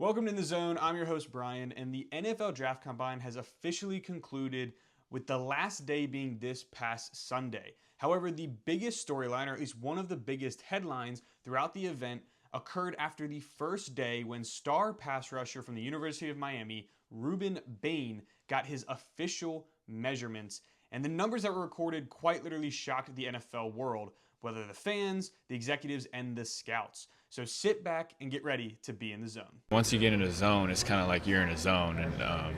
Welcome to In the Zone. I'm your host, Brian, and the NFL Draft Combine has officially concluded with the last day being this past Sunday. However, the biggest storyline, or at least one of the biggest headlines throughout the event, occurred after the first day when star pass rusher from the University of Miami, Rueben Bain, got his official measurements. And the numbers that were recorded quite literally shocked the NFL world, whether the fans, the executives, and the scouts. So sit back and get ready to be in the zone. Once you get in a zone, it's kind of like you're in a zone, and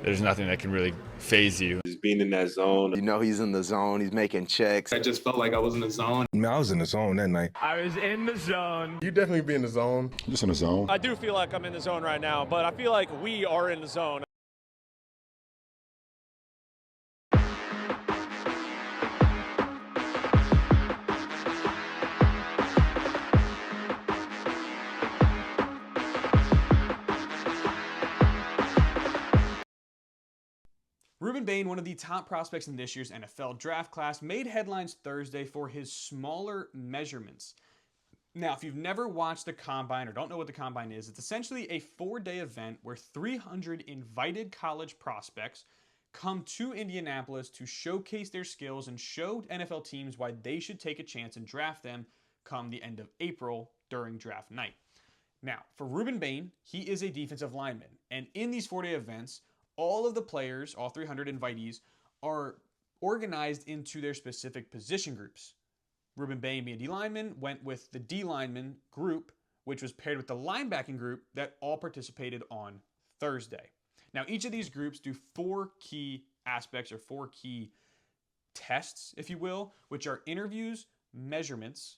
there's nothing that can really phase you. Just being in that zone. You know he's in the zone. He's making checks. I just felt like I was in the zone. I was in the zone that night. I was in the zone. You definitely be in the zone. Just in the zone. I do feel like I'm in the zone right now, but I feel like we are in the zone. Rueben Bain, one of the top prospects in this year's NFL draft class, made headlines Thursday for his smaller measurements. Now, if you've never watched the Combine or don't know what the Combine is, it's essentially a 4-day event where 300 invited college prospects come to Indianapolis to showcase their skills and show NFL teams why they should take a chance and draft them come the end of April during draft night. Now, for Rueben Bain, he is a defensive lineman, and in these 4-day events, all of the players, all 300 invitees, are organized into their specific position groups. Rueben Bain, being a D lineman, went with the D lineman group, which was paired with the linebacking group that all participated on Thursday. Now, each of these groups do 4 key aspects or 4 key tests, if you will, which are interviews, measurements,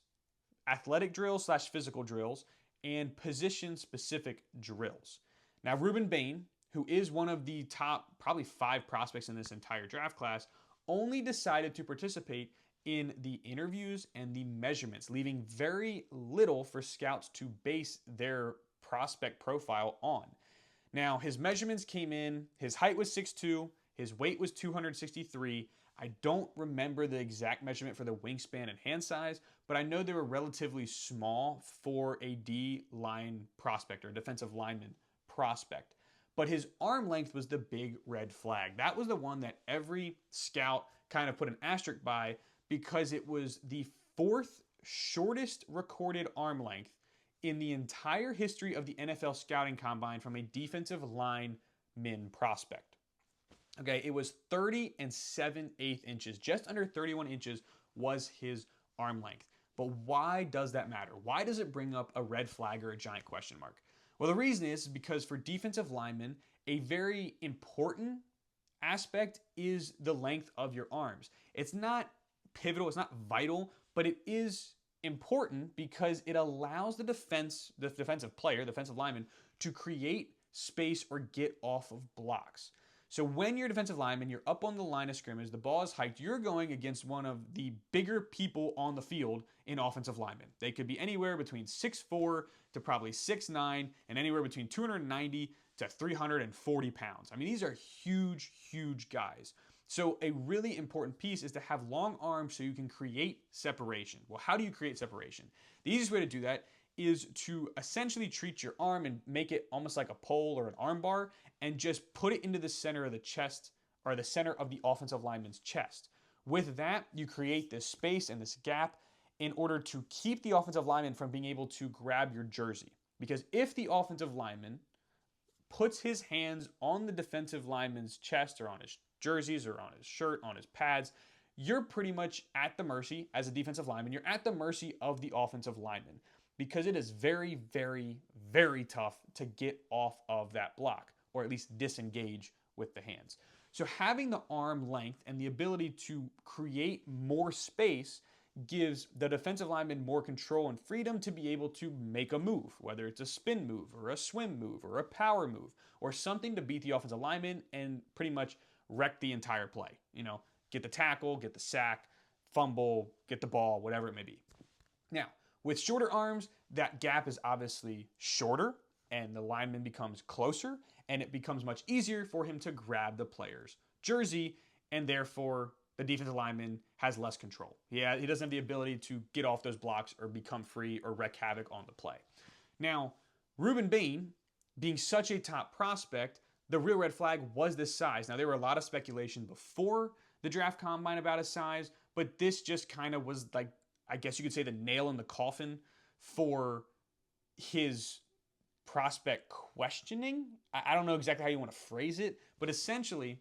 athletic drills / physical drills, and position-specific drills. Now, Rueben Bain, who is one of the top probably 5 prospects in this entire draft class, only decided to participate in the interviews and the measurements, leaving very little for scouts to base their prospect profile on. Now, his measurements came in, his height was 6'2", his weight was 263. I don't remember the exact measurement for the wingspan and hand size, but I know they were relatively small for a D-line prospect or a defensive lineman prospect. But his arm length was the big red flag. That was the one that every scout kind of put an asterisk by because it was the 4th shortest recorded arm length in the entire history of the NFL scouting combine from a defensive lineman prospect. Okay, it was 30 7/8 inches. Just under 31 inches was his arm length. But why does that matter? Why does it bring up a red flag or a giant question mark? Well, the reason is because for defensive linemen, a very important aspect is the length of your arms. It's not pivotal, it's not vital, but it is important because it allows the defensive player, the defensive lineman, to create space or get off of blocks. So when you're a defensive lineman, you're up on the line of scrimmage, the ball is hiked, you're going against one of the bigger people on the field in offensive linemen. They could be anywhere between 6'4" to probably 6'9", and anywhere between 290 to 340 pounds. I mean, these are huge, huge guys. So a really important piece is to have long arms so you can create separation. Well, how do you create separation? The easiest way to do that is to essentially treat your arm and make it almost like a pole or an arm bar and just put it into the center of the chest or the center of the offensive lineman's chest. With that, you create this space and this gap in order to keep the offensive lineman from being able to grab your jersey. Because if the offensive lineman puts his hands on the defensive lineman's chest or on his jerseys or on his shirt, on his pads, you're pretty much at the mercy, as a defensive lineman, you're at the mercy of the offensive lineman because it is very, very, very tough to get off of that block or at least disengage with the hands. So having the arm length and the ability to create more space gives the defensive lineman more control and freedom to be able to make a move, whether it's a spin move or a swim move or a power move or something to beat the offensive lineman and pretty much wreck the entire play. You know, get the tackle, get the sack, fumble, get the ball, whatever it may be. Now, with shorter arms, that gap is obviously shorter and the lineman becomes closer and it becomes much easier for him to grab the player's jersey and therefore the defensive lineman has less control. He doesn't have the ability to get off those blocks or become free or wreak havoc on the play. Now, Rueben Bain being such a top prospect, the real red flag was this size. Now, there were a lot of speculation before the draft combine about his size, but this just kind of was like, I guess you could say, the nail in the coffin for his prospect questioning. I don't know exactly how you want to phrase it, but essentially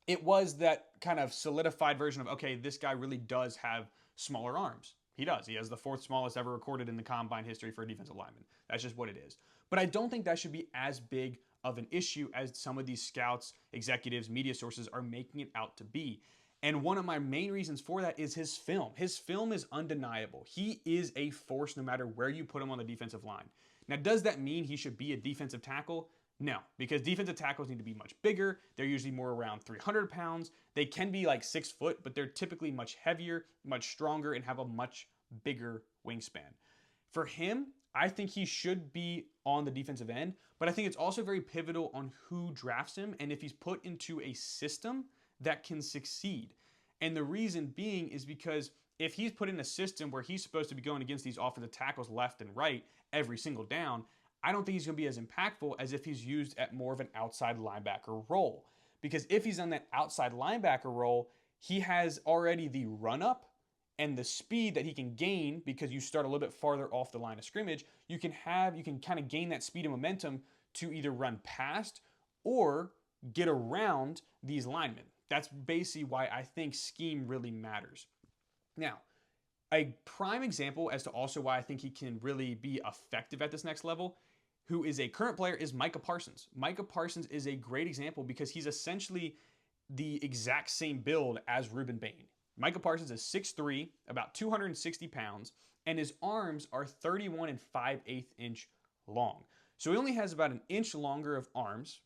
it was that kind of solidified version of, okay, this guy really does have smaller arms. He does. He has the fourth smallest ever recorded in the combine history for a defensive lineman. That's just what it is. But I don't think that should be as big of an issue as some of these scouts, executives, media sources are making it out to be. And one of my main reasons for that is his film. His film is undeniable. He is a force no matter where you put him on the defensive line. Now, does that mean he should be a defensive tackle? No, because defensive tackles need to be much bigger. They're usually more around 300 pounds. They can be like 6 foot, but they're typically much heavier, much stronger, and have a much bigger wingspan. For him, I think he should be on the defensive end, but I think it's also very pivotal on who drafts him and if he's put into a system that can succeed. And the reason being is because if he's put in a system where he's supposed to be going against these offensive tackles left and right every single down, I don't think he's going to be as impactful as if he's used at more of an outside linebacker role. Because if he's on that outside linebacker role, he has already the run-up and the speed that he can gain because you start a little bit farther off the line of scrimmage. You can kind of gain that speed and momentum to either run past or get around these linemen. That's basically why I think scheme really matters. Now, a prime example as to also why I think he can really be effective at this next level, who is a current player, is Micah Parsons. Micah Parsons is a great example because he's essentially the exact same build as Rueben Bain. Micah Parsons is 6'3", about 260 pounds, and his arms are 31 5/8 inch long. So he only has about an inch longer of arms.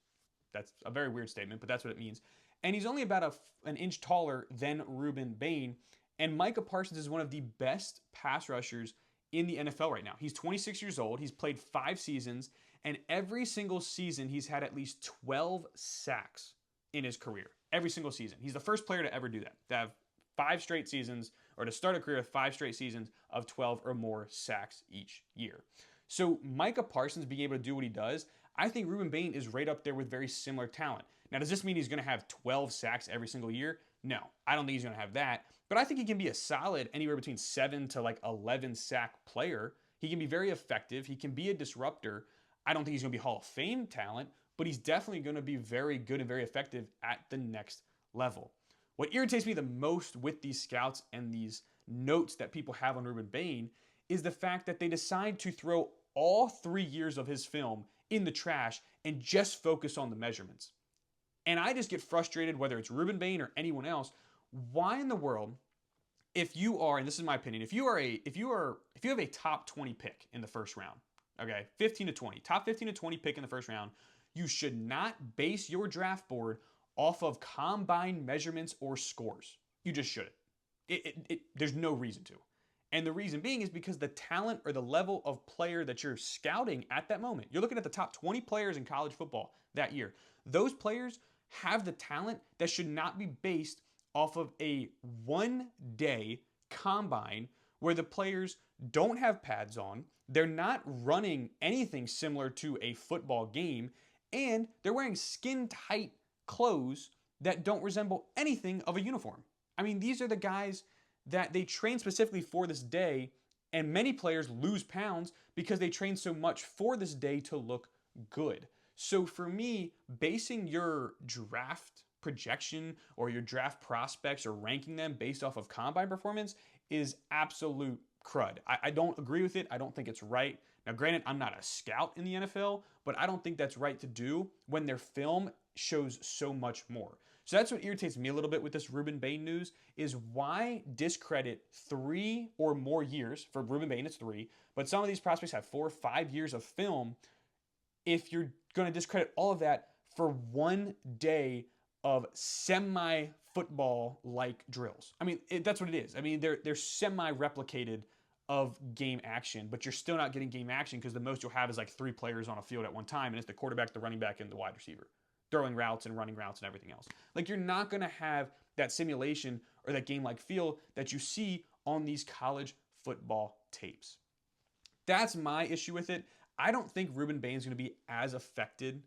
That's a very weird statement, but that's what it means. And he's only about an inch taller than Rueben Bain. And Micah Parsons is one of the best pass rushers in the NFL right now. He's 26 years old. He's played 5 seasons. And every single season, he's had at least 12 sacks in his career. Every single season. He's the first player to ever do that. To have 5 straight seasons, or to start a career with 5 straight seasons of 12 or more sacks each year. So Micah Parsons being able to do what he does, I think Rueben Bain is right up there with very similar talent. Now, does this mean he's going to have 12 sacks every single year? No, I don't think he's going to have that. But I think he can be a solid anywhere between 7 to like 11 sack player. He can be very effective. He can be a disruptor. I don't think he's going to be Hall of Fame talent, but he's definitely going to be very good and very effective at the next level. What irritates me the most with these scouts and these notes that people have on Rueben Bain is the fact that they decide to throw all 3 years of his film in the trash and just focus on the measurements. And I just get frustrated, whether it's Rueben Bain or anyone else. Why in the world, if you are, and this is my opinion, if you have a top 20 pick in the first round, okay, 15 to 20, top 15 to 20 pick in the first round, you should not base your draft board off of combine measurements or scores. You just shouldn't. There's no reason to. And the reason being is because the talent or the level of player that you're scouting at that moment, you're looking at the top 20 players in college football that year. Those players have the talent that should not be based off of a one-day combine where the players don't have pads on, they're not running anything similar to a football game, and they're wearing skin-tight clothes that don't resemble anything of a uniform. I mean, these are the guys that they train specifically for this day, and many players lose pounds because they train so much for this day to look good. So for me, basing your draft projection or your draft prospects or ranking them based off of combine performance is absolute crud. I don't agree with it. I don't think it's right. Now, granted, I'm not a scout in the NFL, but I don't think that's right to do when their film shows so much more. So that's what irritates me a little bit with this Rueben Bain news is why discredit 3 or more years. For Rueben Bain, it's 3, but some of these prospects have 4 or 5 years of film if you're going to discredit all of that for one day of semi-football-like drills. I mean, that's what it is. I mean, they're semi-replicated of game action, but you're still not getting game action because the most you'll have is like 3 players on a field at one time, and it's the quarterback, the running back, and the wide receiver, throwing routes and running routes and everything else. Like, you're not going to have that simulation or that game-like feel that you see on these college football tapes. That's my issue with it. I don't think Rueben Bain is going to be as affected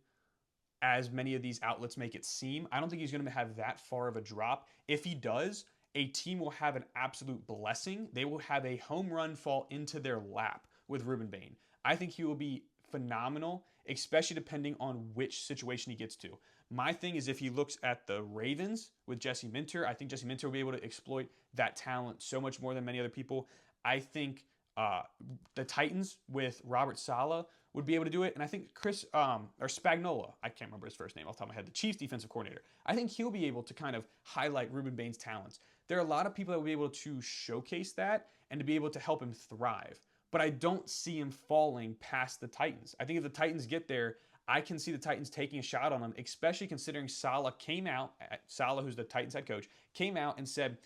as many of these outlets make it seem. I don't think he's going to have that far of a drop. If he does, a team will have an absolute blessing. They will have a home run fall into their lap with Rueben Bain. I think he will be phenomenal, especially depending on which situation he gets to. My thing is if he looks at the Ravens with Jesse Minter, I think Jesse Minter will be able to exploit that talent so much more than many other people. I think the Titans with Robert Saleh would be able to do it. And I think or Spagnuolo, I can't remember his first name off the top of my head, the Chiefs defensive coordinator, I think he'll be able to kind of highlight Rueben Bain's talents. There are a lot of people that will be able to showcase that and to be able to help him thrive. But I don't see him falling past the Titans. I think if the Titans get there, I can see the Titans taking a shot on him, especially considering Saleh, who's the Titans head coach, came out and said,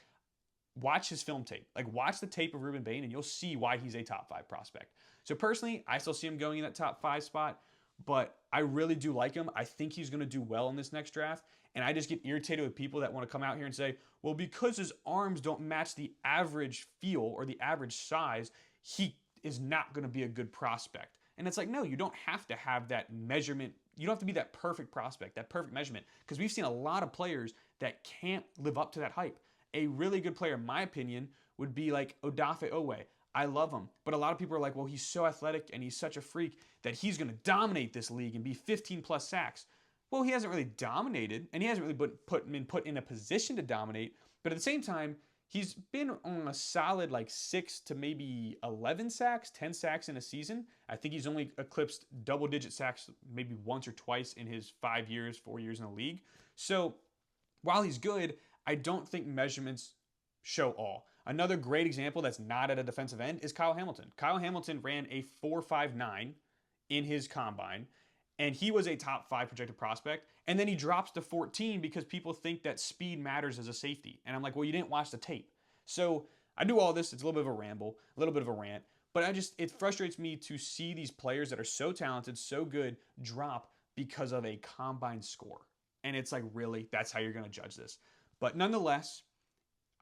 watch his film tape. Like, watch the tape of Rueben Bain, and you'll see why he's a top 5 prospect. So personally, I still see him going in that top 5 spot, but I really do like him. I think he's going to do well in this next draft, and I just get irritated with people that want to come out here and say, well, because his arms don't match the average feel or the average size, he is not going to be a good prospect. And it's like, no, you don't have to have that measurement. You don't have to be that perfect prospect, that perfect measurement, because we've seen a lot of players that can't live up to that hype. A really good player, in my opinion, would be like Odafe Owe. I love him, but a lot of people are like, well, he's so athletic and he's such a freak that he's going to dominate this league and be 15 plus sacks. Well, he hasn't really dominated, and he hasn't really been put in a position to dominate, but at the same time, he's been on a solid like 6 to maybe 11 sacks, 10 sacks in a season. I think he's only eclipsed double-digit sacks maybe once or twice in his 4 years in the league. So while he's good, I don't think measurements show all. Another great example that's not at a defensive end is Kyle Hamilton. Kyle Hamilton ran a 4.59 in his combine, and he was a top 5 projected prospect. And then he drops to 14 because people think that speed matters as a safety. And I'm like, well, you didn't watch the tape. So I do all this. It's a little bit of a ramble, a little bit of a rant. But it frustrates me to see these players that are so talented, so good, drop because of a combine score. And it's like, really, that's how you're going to judge this. But nonetheless,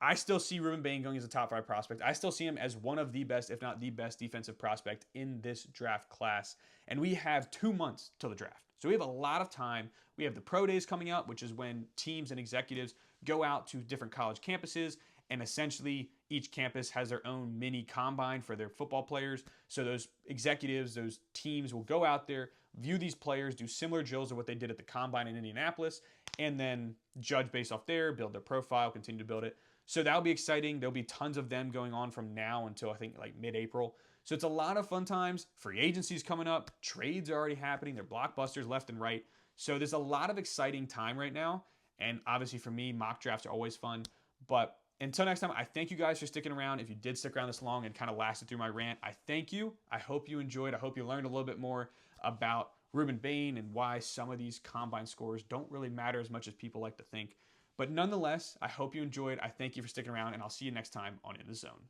I still see Rueben Bain going as a top 5 prospect. I still see him as one of the best, if not the best, defensive prospect in this draft class. And we have 2 months till the draft. So we have a lot of time. We have the pro days coming up, which is when teams and executives go out to different college campuses, and essentially each campus has their own mini combine for their football players. So those executives, those teams will go out there, view these players, do similar drills to what they did at the combine in Indianapolis, and then judge based off there, build their profile, continue to build it. So that'll be exciting. There'll be tons of them going on from now until I think like mid-April. So it's a lot of fun times. Free agency's coming up. Trades are already happening. They're blockbusters left and right. So there's a lot of exciting time right now. And obviously for me, mock drafts are always fun. But until next time, I thank you guys for sticking around. If you did stick around this long and kind of lasted through my rant, I thank you. I hope you enjoyed. I hope you learned a little bit more about Rueben Bain and why some of these combine scores don't really matter as much as people like to think. But nonetheless, I hope you enjoyed. I thank you for sticking around, and I'll see you next time on In the Zone.